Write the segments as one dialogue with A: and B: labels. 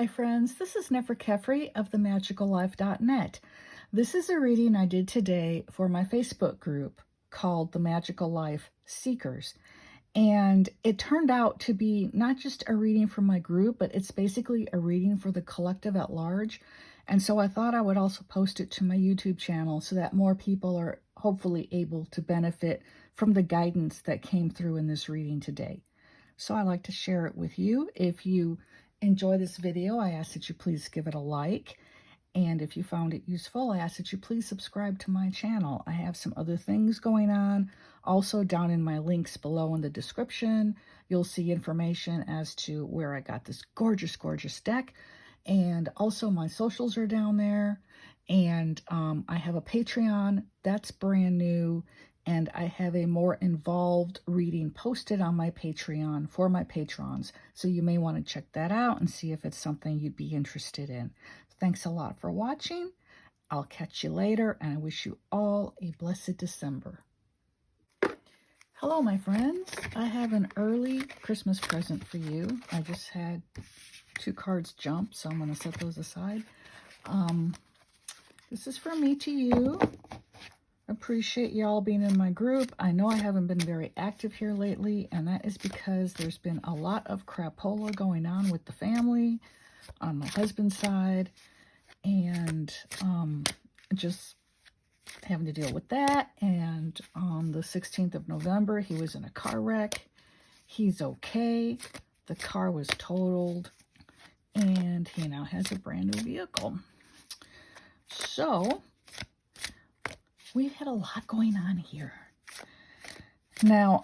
A: my friends. This is Nefer of themagicallife.net. This is a reading I did today for my Facebook group called The Magical Life Seekers. And it turned out to be not just a reading for my group, but it's basically a reading for the collective at large. And so I thought I would also post it to my YouTube channel so that more people are hopefully able to benefit from the guidance that came through in this reading today. So I'd like to share it with you. If you enjoy this video, I ask that you please give it a like. And if you found it useful, I ask that you please subscribe to my channel. I have some other things going on. Also, down in my links below in the description, you'll see information as to where I got this gorgeous, gorgeous deck. And also my socials are down there. And I have a Patreon that's brand new. And I have a more involved reading posted on my Patreon for my patrons. So you may want to check that out and see if it's something you'd be interested in. Thanks a lot for watching. I'll catch you later, and I wish you all a blessed December. Hello, my friends. I have an early Christmas present for you. I just had 2 cards jump, so I'm going to set those aside. This is from me to you. Appreciate y'all being in my group. I know I haven't been very active here lately, and that is because there's been a lot of crapola going on with the family on my husband's side, and just having to deal with that. And on the 16th of November, he was in a car wreck. He's okay. The car was totaled, and he now has a brand new vehicle. So we've had a lot going on here. Now,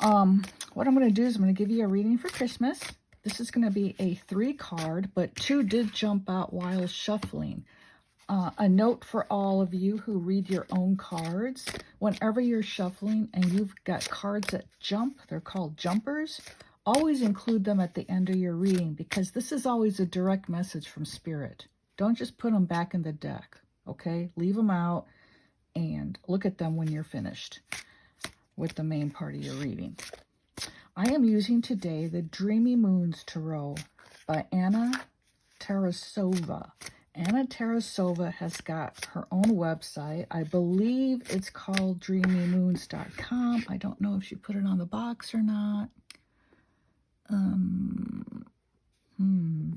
A: what I'm going to do is I'm going to give you a reading for Christmas. This is going to be a 3 card, but 2 did jump out while shuffling. A note for all of you who read your own cards. Whenever you're shuffling and you've got cards that jump, they're called jumpers, always include them at the end of your reading, because this is always a direct message from Spirit. Don't just put them back in the deck, okay? Leave them out and look at them when you're finished with the main part of your reading. I am using today the Dreamy Moons Tarot by Anna Tarasova. Anna Tarasova has got her own website. I believe it's called dreamymoons.com. I don't know if she put it on the box or not.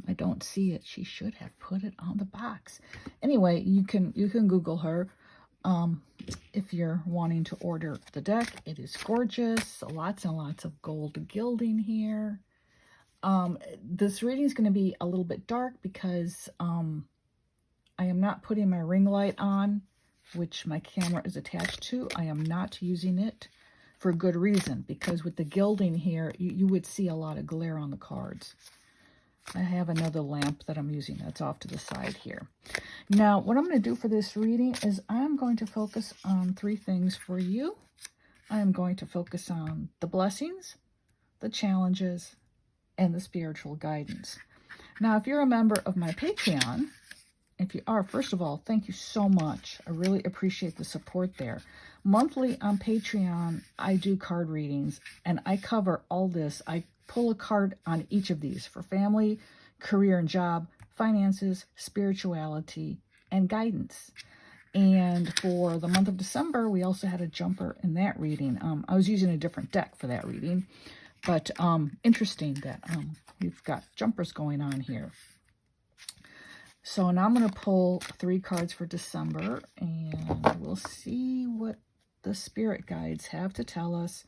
A: I don't see it. She should have put it on the box. Anyway, you can Google her. If you're wanting to order the deck, it is gorgeous. Lots and lots of gold gilding here. This reading is going to be a little bit dark because I am not putting my ring light on, which my camera is attached to. I am not using it for good reason, because with the gilding here, you would see a lot of glare on the cards. I have another lamp that I'm using that's off to the side here. Now, what I'm going to do for this reading is I'm going to focus on 3 things for you. I'm going to focus on the blessings, the challenges, and the spiritual guidance. Now, if you're a member of my Patreon, if you are, first of all, thank you so much. I really appreciate the support there. Monthly on Patreon, I do card readings, and I cover all this. I pull a card on each of these for family, career and job, finances, spirituality, and guidance. And for the month of December, we also had a jumper in that reading. I was using a different deck for that reading, but interesting that we've got jumpers going on here. So now I'm going to pull 3 cards for December, and we'll see what the spirit guides have to tell us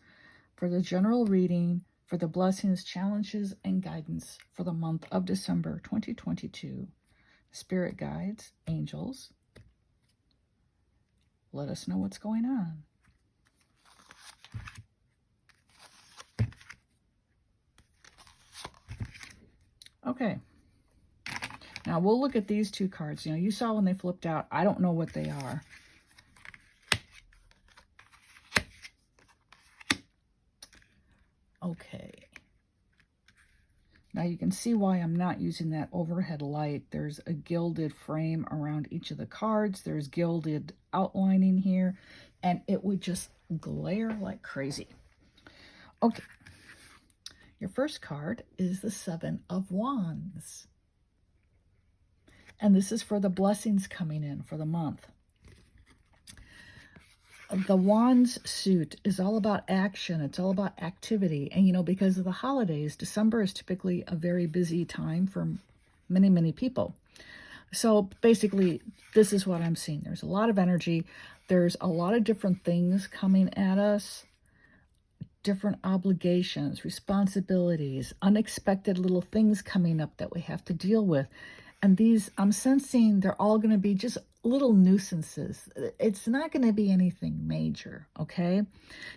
A: for the general reading for the blessings, challenges, and guidance for the month of December 2022. Spirit guides, angels, let us know what's going on. Okay. Now we'll look at these 2 cards. You know, you saw when they flipped out. I don't know what they are. Okay. Now you can see why I'm not using that overhead light. There's a gilded frame around each of the cards. There's gilded outlining here, and it would just glare like crazy. Okay. Your first card is the 7 of Wands. And this is for the blessings coming in for the month. The Wands suit is all about action. It's all about activity. And, you know, because of the holidays, December is typically a very busy time for many, many people. So basically, this is what I'm seeing. There's a lot of energy. There's a lot of different things coming at us, different obligations, responsibilities, unexpected little things coming up that we have to deal with. And these, I'm sensing they're all going to be just little nuisances. It's not going to be anything major, okay?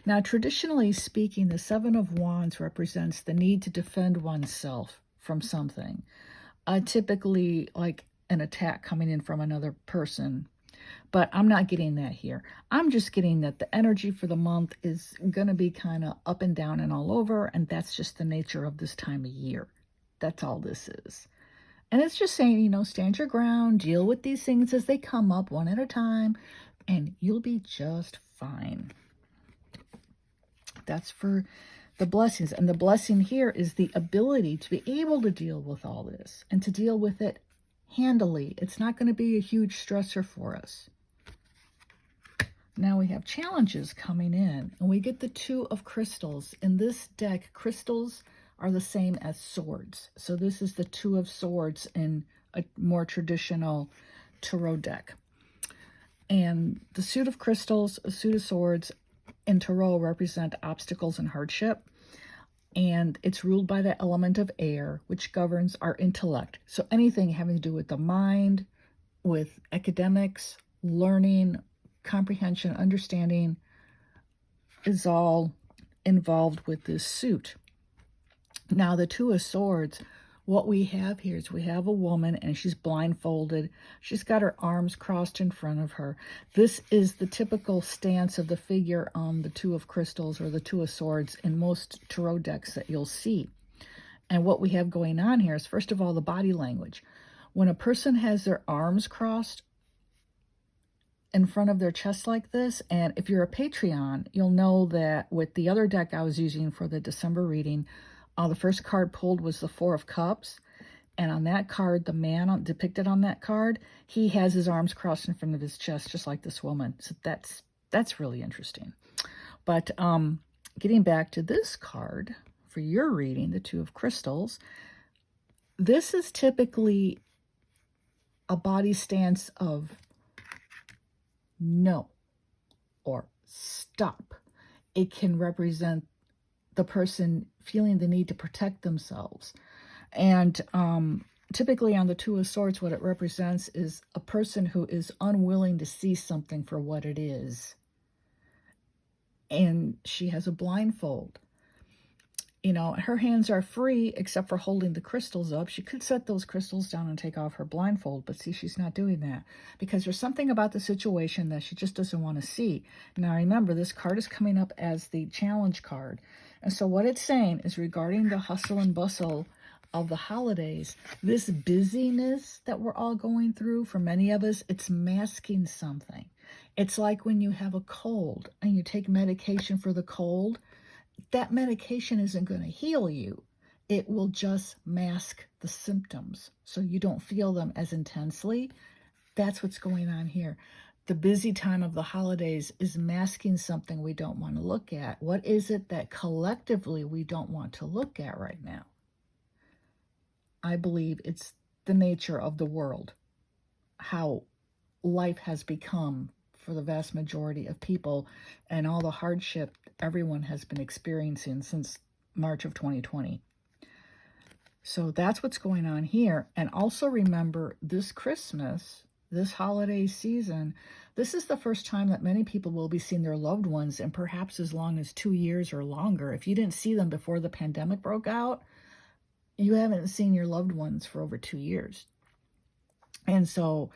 A: Now, traditionally speaking, the Seven of Wands represents the need to defend oneself from something. Typically, like an attack coming in from another person. But I'm not getting that here. I'm just getting that the energy for the month is going to be kind of up and down and all over, and that's just the nature of this time of year. That's all this is. And it's just saying, you know, stand your ground, deal with these things as they come up one at a time, and you'll be just fine. That's for the blessings. And the blessing here is the ability to be able to deal with all this and to deal with it handily. It's not going to be a huge stressor for us. Now we have challenges coming in, and we get the Two of Crystals. In this deck, crystals are the same as swords. So this is the Two of Swords in a more traditional tarot deck. And the suit of crystals, a suit of swords in tarot represent obstacles and hardship. And it's ruled by the element of air, which governs our intellect. So anything having to do with the mind, with academics, learning, comprehension, understanding is all involved with this suit. Now, the Two of Swords, what we have here is we have a woman and she's blindfolded. She's got her arms crossed in front of her. This is the typical stance of the figure on the Two of Crystals or the Two of Swords in most tarot decks that you'll see. And what we have going on here is, first of all, the body language. When a person has their arms crossed in front of their chest like this, and if you're a Patreon, you'll know that with the other deck I was using for the December reading, the first card pulled was the Four of Cups, and on that card, the man depicted on that card, he has his arms crossed in front of his chest, just like this woman. So that's really interesting. But getting back to this card for your reading, the Two of Crystals, this is typically a body stance of no or stop. It can represent the person feeling the need to protect themselves. And typically on the Two of Swords, what it represents is a person who is unwilling to see something for what it is. And she has a blindfold. You know, her hands are free except for holding the crystals up. She could set those crystals down and take off her blindfold, but see, she's not doing that because there's something about the situation that she just doesn't want to see. Now, remember, this card is coming up as the challenge card. And so what it's saying is regarding the hustle and bustle of the holidays, this busyness that we're all going through, for many of us, it's masking something. It's like when you have a cold and you take medication for the cold, that medication isn't going to heal you. It will just mask the symptoms so you don't feel them as intensely. That's what's going on here. The busy time of the holidays is masking something we don't want to look at. What is it that collectively we don't want to look at right now? I believe it's the nature of the world, how life has become for the vast majority of people, and all the hardship everyone has been experiencing since March of 2020. So that's what's going on here. And also remember, this Christmas, this holiday season, this is the first time that many people will be seeing their loved ones in perhaps as long as 2 years or longer. If you didn't see them before the pandemic broke out, you haven't seen your loved ones for over 2 years. And so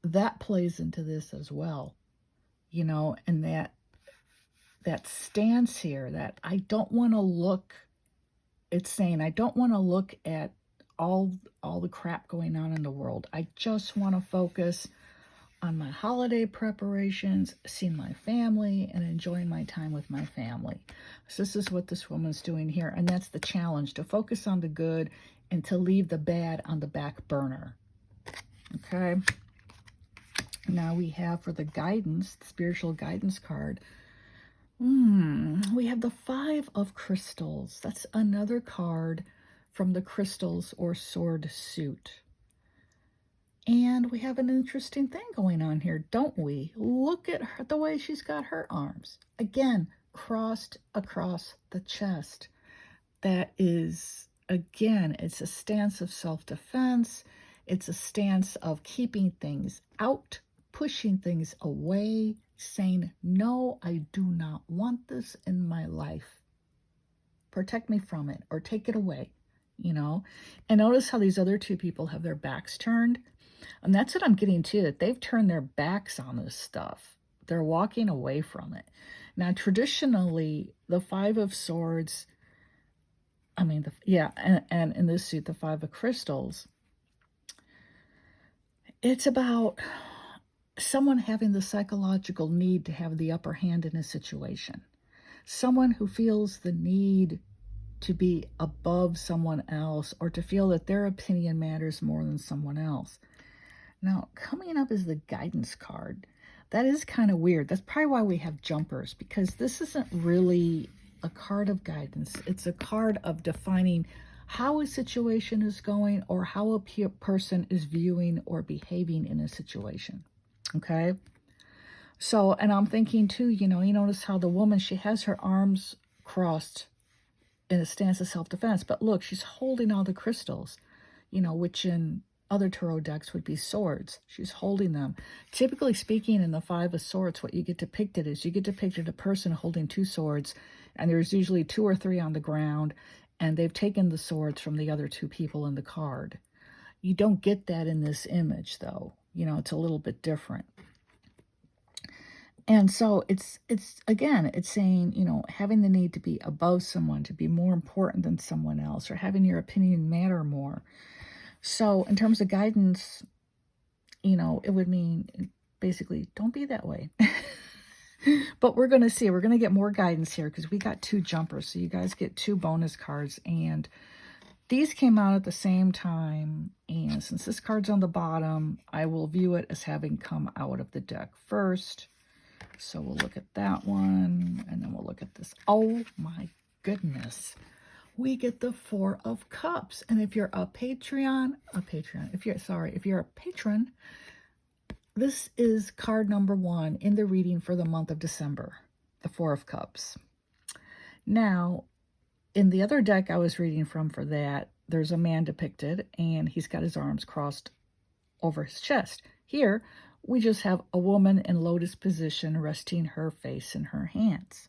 A: that plays into this as well, you know, and that stance here that I don't want to look, it's saying I don't want to look at all the crap going on in the world. I just want to focus on my holiday preparations, seeing my family, and enjoying my time with my family. So this is what this woman's doing here, and that's the challenge, to focus on the good and to leave the bad on the back burner. Okay. Now we have for the guidance, the spiritual guidance card, we have the Five of Crystals. That's another card from the crystals or sword suit. And we have an interesting thing going on here, don't we? Look at her, the way she's got her arms. Again, crossed across the chest. That is, again, it's a stance of self-defense. It's a stance of keeping things out, pushing things away, saying, no, I do not want this in my life. Protect me from it or take it away, you know? And notice how these other two people have their backs turned. And that's what I'm getting to, that they've turned their backs on this stuff. They're walking away from it. Now, traditionally, the Five of Swords, and in this suit, the Five of Crystals, it's about someone having the psychological need to have the upper hand in a situation. Someone who feels the need to be above someone else or to feel that their opinion matters more than someone else. Now, coming up is the guidance card. That is kind of weird. That's probably why we have jumpers, because this isn't really a card of guidance. It's a card of defining how a situation is going or how a person is viewing or behaving in a situation. Okay? So, and I'm thinking too, you notice how the woman, she has her arms crossed in a stance of self-defense, but look, she's holding all the crystals, which in other tarot decks would be swords. She's holding them. Typically speaking, in the Five of Swords, what you get depicted is a person holding two swords, and there's usually two or three on the ground, and they've taken the swords from the other two people in the card. You don't get that in this image, though. It's a little bit different. And so it's saying, having the need to be above someone, to be more important than someone else, or having your opinion matter more. So in terms of guidance, it would mean basically don't be that way. But we're going to see. We're going to get more guidance here because we got two jumpers. So you guys get two bonus cards. And these came out at the same time. And since this card's on the bottom, I will view it as having come out of the deck first. So we'll look at that one. And then we'll look at this. Oh, my goodness. We get the Four of Cups. And if you're a patron, if you're a patron, this is card number 1 in the reading for the month of December, the Four of Cups. Now, in the other deck I was reading from for that, there's a man depicted, and he's got his arms crossed over his chest. Here, we just have a woman in lotus position resting her face in her hands.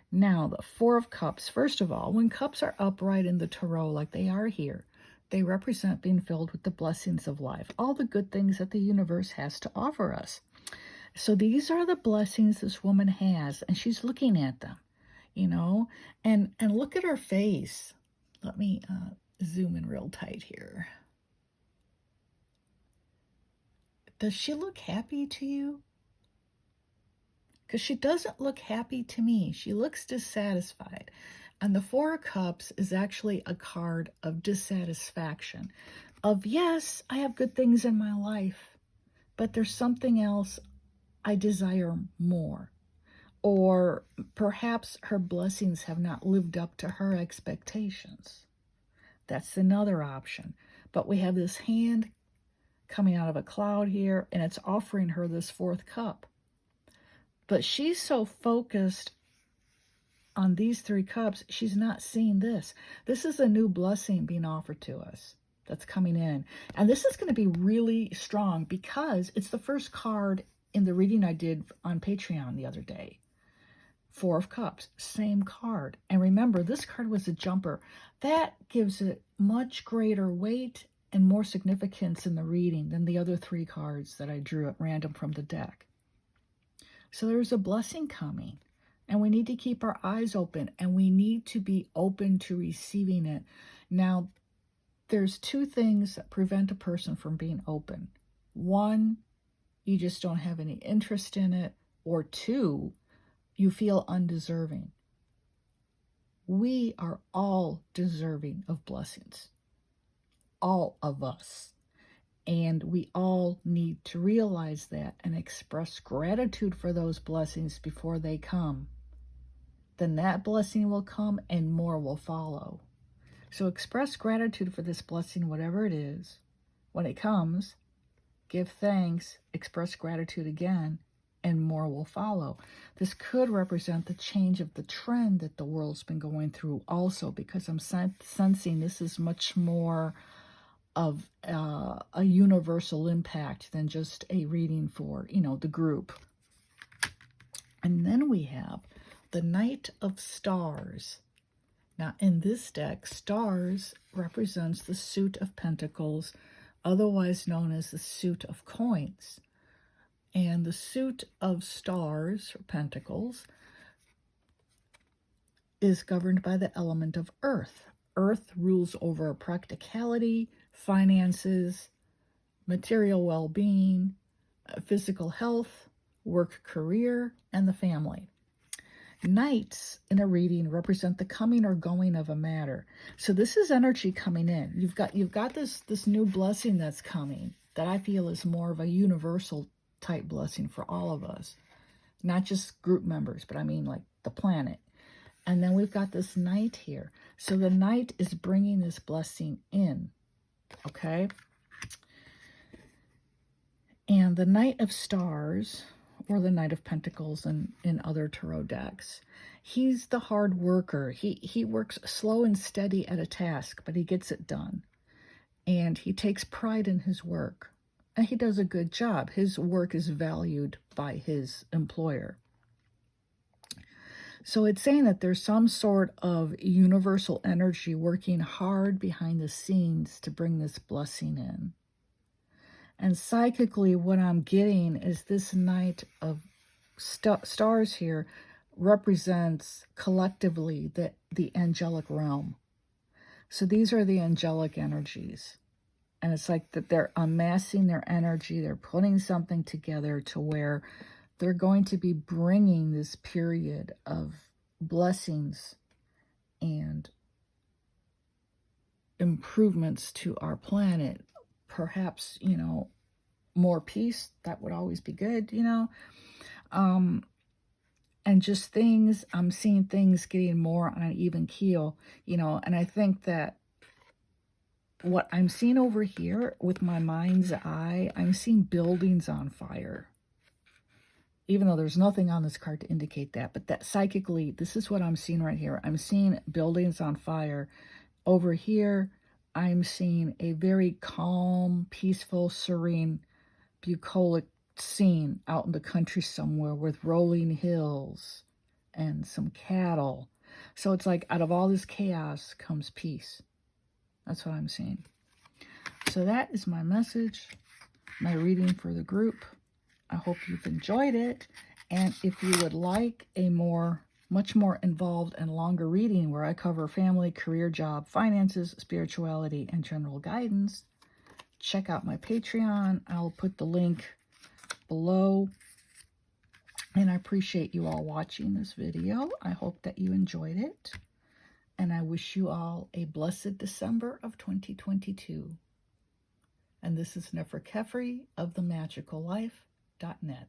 A: Now, the Four of Cups, first of all, when cups are upright in the tarot like they are here, they represent being filled with the blessings of life, all the good things that the universe has to offer us. So these are the blessings this woman has, and she's looking at them, and look at her face. Let me zoom in real tight here. Does she look happy to you? Because she doesn't look happy to me. She looks dissatisfied. And the Four of Cups is actually a card of dissatisfaction. Of, yes, I have good things in my life, but there's something else I desire more. Or perhaps her blessings have not lived up to her expectations. That's another option. But we have this hand coming out of a cloud here, and it's offering her this fourth cup. But she's so focused on these three cups, she's not seeing this. This is a new blessing being offered to us that's coming in. And this is going to be really strong because it's the first card in the reading I did on Patreon the other day. Four of Cups, same card. And remember, this card was a jumper. That gives it much greater weight and more significance in the reading than the other three cards that I drew at random from the deck. So there's a blessing coming, and we need to keep our eyes open, and we need to be open to receiving it. Now, there's two things that prevent a person from being open. One, you just don't have any interest in it, or two, you feel undeserving. We are all deserving of blessings. all of us. And we all need to realize that and express gratitude for those blessings before they come. Then that blessing will come and more will follow. So express gratitude for this blessing, whatever it is. When it comes, give thanks, express gratitude again, and more will follow. This could represent the change of the trend that the world's been going through also, because I'm sensing this is much more of a universal impact than just a reading for, the group. And then we have the Knight of Stars. Now, in this deck, stars represents the suit of pentacles, otherwise known as the suit of coins. And the suit of stars, or pentacles, is governed by the element of earth. Earth rules over practicality, finances, material well-being, physical health, work, career, and the family. Knights in a reading represent the coming or going of a matter. So this is energy coming in. You've got this new blessing that's coming that I feel is more of a universal type blessing for all of us, not just group members, but I mean like the planet. And then we've got this knight here. So the knight is bringing this blessing in, okay? And the Knight of Stars, or the Knight of Pentacles in other tarot decks, he's the hard worker. He works slow and steady at a task, but he gets it done. And he takes pride in his work. And he does a good job. His work is valued by his employer. So it's saying that there's some sort of universal energy working hard behind the scenes to bring this blessing in. And psychically, what I'm getting is this Knight of Stars here represents collectively the angelic realm. So these are the angelic energies. And it's like that they're amassing their energy. They're putting something together to where they're going to be bringing this period of blessings and improvements to our planet. Perhaps, more peace. That would always be good, and just things, I'm seeing things getting more on an even keel, and I think that what I'm seeing over here with my mind's eye, I'm seeing buildings on fire. Even though there's nothing on this card to indicate that, but that psychically, this is what I'm seeing right here. I'm seeing buildings on fire. Over here, I'm seeing a very calm, peaceful, serene, bucolic scene out in the country somewhere with rolling hills and some cattle. So it's like out of all this chaos comes peace. That's what I'm seeing. So that is my message, my reading for the group. I hope you've enjoyed it. And if you would like a much more involved and longer reading where I cover family, career, job, finances, spirituality, and general guidance, check out my Patreon. I'll put the link below. And I appreciate you all watching this video. I hope that you enjoyed it. And I wish you all a blessed December of 2022. And this is Nefer of themagicallife.net.